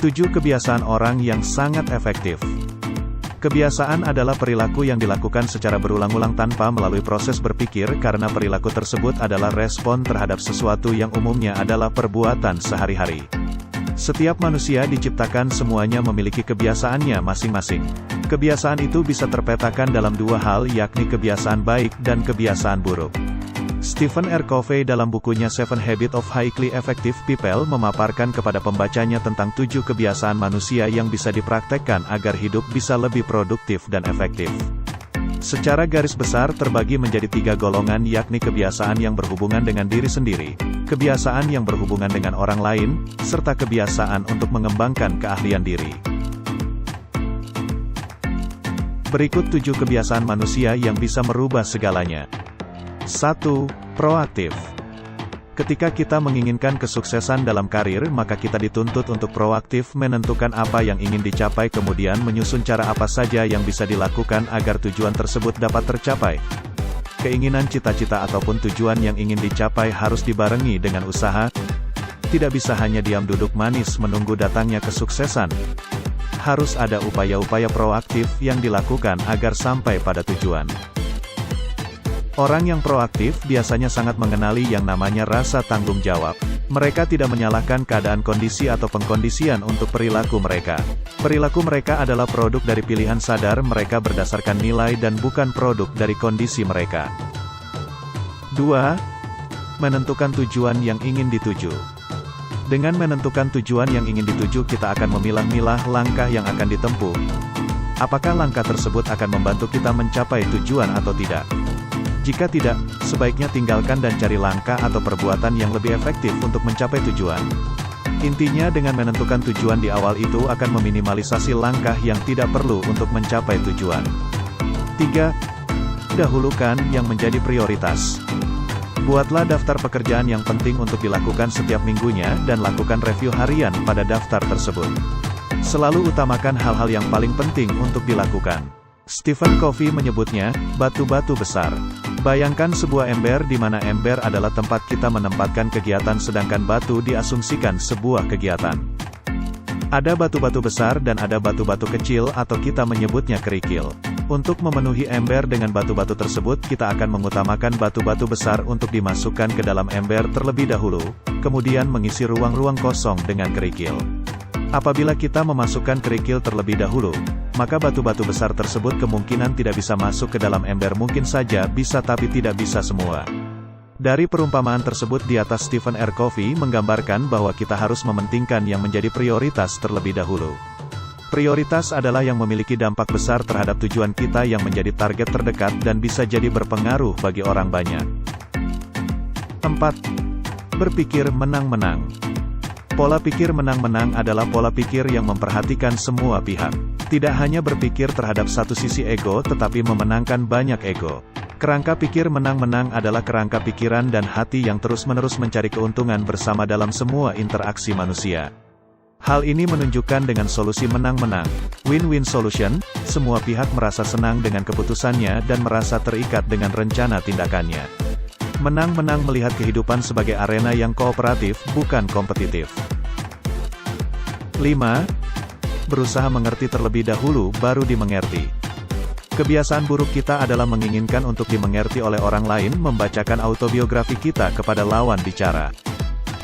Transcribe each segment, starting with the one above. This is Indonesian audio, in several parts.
7 kebiasaan orang yang sangat efektif. Kebiasaan adalah perilaku yang dilakukan secara berulang-ulang tanpa melalui proses berpikir karena perilaku tersebut adalah respon terhadap sesuatu yang umumnya adalah perbuatan sehari-hari. Setiap manusia diciptakan semuanya memiliki kebiasaannya masing-masing. Kebiasaan itu bisa terpetakan dalam dua hal, yakni kebiasaan baik dan kebiasaan buruk. Stephen R. Covey dalam bukunya Seven Habits of Highly Effective People memaparkan kepada pembacanya tentang 7 kebiasaan manusia yang bisa dipraktekkan agar hidup bisa lebih produktif dan efektif. Secara garis besar terbagi menjadi 3 golongan, yakni kebiasaan yang berhubungan dengan diri sendiri, kebiasaan yang berhubungan dengan orang lain, serta kebiasaan untuk mengembangkan keahlian diri. Berikut 7 kebiasaan manusia yang bisa merubah segalanya. 1. Proaktif. Ketika kita menginginkan kesuksesan dalam karir, maka kita dituntut untuk proaktif menentukan apa yang ingin dicapai, kemudian menyusun cara apa saja yang bisa dilakukan agar tujuan tersebut dapat tercapai. Keinginan, cita-cita ataupun tujuan yang ingin dicapai harus dibarengi dengan usaha. Tidak bisa hanya diam duduk manis menunggu datangnya kesuksesan. Harus ada upaya-upaya proaktif yang dilakukan agar sampai pada tujuan. Orang yang proaktif biasanya sangat mengenali yang namanya rasa tanggung jawab. Mereka tidak menyalahkan keadaan, kondisi atau pengkondisian untuk perilaku mereka. Perilaku mereka adalah produk dari pilihan sadar mereka berdasarkan nilai dan bukan produk dari kondisi mereka. 2. Menentukan tujuan yang ingin dituju. Dengan menentukan tujuan yang ingin dituju, kita akan memilah-milah langkah yang akan ditempuh. Apakah langkah tersebut akan membantu kita mencapai tujuan atau tidak? Jika tidak, sebaiknya tinggalkan dan cari langkah atau perbuatan yang lebih efektif untuk mencapai tujuan. Intinya, dengan menentukan tujuan di awal itu akan meminimalisasi langkah yang tidak perlu untuk mencapai tujuan. 3. Dahulukan yang menjadi prioritas. Buatlah daftar pekerjaan yang penting untuk dilakukan setiap minggunya dan lakukan review harian pada daftar tersebut. Selalu utamakan hal-hal yang paling penting untuk dilakukan. Stephen Covey menyebutnya, batu-batu besar. Bayangkan sebuah ember di mana ember adalah tempat kita menempatkan kegiatan sedangkan batu diasumsikan sebuah kegiatan. Ada batu-batu besar dan ada batu-batu kecil atau kita menyebutnya kerikil. Untuk memenuhi ember dengan batu-batu tersebut, kita akan mengutamakan batu-batu besar untuk dimasukkan ke dalam ember terlebih dahulu, kemudian mengisi ruang-ruang kosong dengan kerikil. Apabila kita memasukkan kerikil terlebih dahulu, maka batu-batu besar tersebut kemungkinan tidak bisa masuk ke dalam ember. Mungkin saja bisa tapi tidak bisa semua. Dari perumpamaan tersebut di atas, Stephen R. Covey menggambarkan bahwa kita harus mementingkan yang menjadi prioritas terlebih dahulu. Prioritas adalah yang memiliki dampak besar terhadap tujuan kita yang menjadi target terdekat dan bisa jadi berpengaruh bagi orang banyak. 4. Berpikir menang-menang. Pola pikir menang-menang adalah pola pikir yang memperhatikan semua pihak. Tidak hanya berpikir terhadap satu sisi ego, tetapi memenangkan banyak ego. Kerangka pikir menang-menang adalah kerangka pikiran dan hati yang terus-menerus mencari keuntungan bersama dalam semua interaksi manusia. Hal ini menunjukkan dengan solusi menang-menang, win-win solution, semua pihak merasa senang dengan keputusannya dan merasa terikat dengan rencana tindakannya. Menang-menang melihat kehidupan sebagai arena yang kooperatif, bukan kompetitif. 5. Berusaha mengerti terlebih dahulu, baru dimengerti. Kebiasaan buruk kita adalah menginginkan untuk dimengerti oleh orang lain, membacakan autobiografi kita kepada lawan bicara.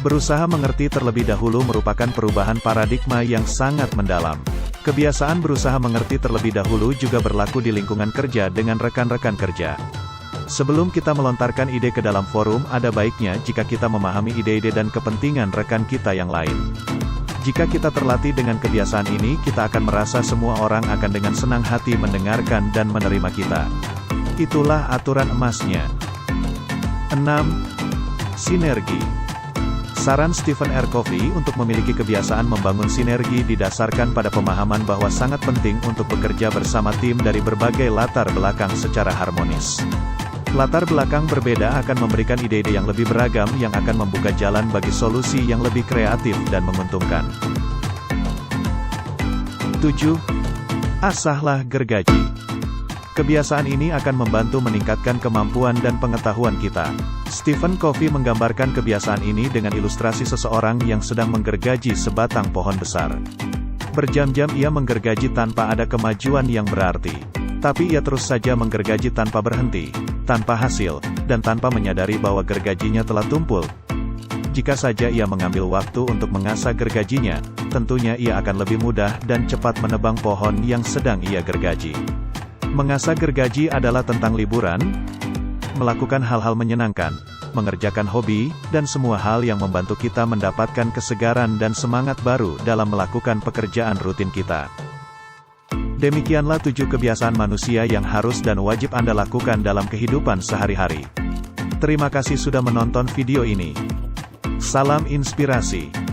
Berusaha mengerti terlebih dahulu merupakan perubahan paradigma yang sangat mendalam. Kebiasaan berusaha mengerti terlebih dahulu juga berlaku di lingkungan kerja dengan rekan-rekan kerja. Sebelum kita melontarkan ide ke dalam forum, ada baiknya jika kita memahami ide-ide dan kepentingan rekan kita yang lain. Jika kita terlatih dengan kebiasaan ini, kita akan merasa semua orang akan dengan senang hati mendengarkan dan menerima kita. Itulah aturan emasnya. 6. Sinergi. Saran Stephen R. Covey untuk memiliki kebiasaan membangun sinergi didasarkan pada pemahaman bahwa sangat penting untuk bekerja bersama tim dari berbagai latar belakang secara harmonis. Latar belakang berbeda akan memberikan ide-ide yang lebih beragam yang akan membuka jalan bagi solusi yang lebih kreatif dan menguntungkan. 7. Asahlah gergaji. Kebiasaan ini akan membantu meningkatkan kemampuan dan pengetahuan kita. Stephen Covey menggambarkan kebiasaan ini dengan ilustrasi seseorang yang sedang menggergaji sebatang pohon besar. Berjam-jam ia menggergaji tanpa ada kemajuan yang berarti. Tapi ia terus saja menggergaji tanpa berhenti, tanpa hasil, dan tanpa menyadari bahwa gergajinya telah tumpul. Jika saja ia mengambil waktu untuk mengasah gergajinya, tentunya ia akan lebih mudah dan cepat menebang pohon yang sedang ia gergaji. Mengasah gergaji adalah tentang liburan, melakukan hal-hal menyenangkan, mengerjakan hobi, dan semua hal yang membantu kita mendapatkan kesegaran dan semangat baru dalam melakukan pekerjaan rutin kita. Demikianlah 7 kebiasaan manusia yang harus dan wajib Anda lakukan dalam kehidupan sehari-hari. Terima kasih sudah menonton video ini. Salam inspirasi.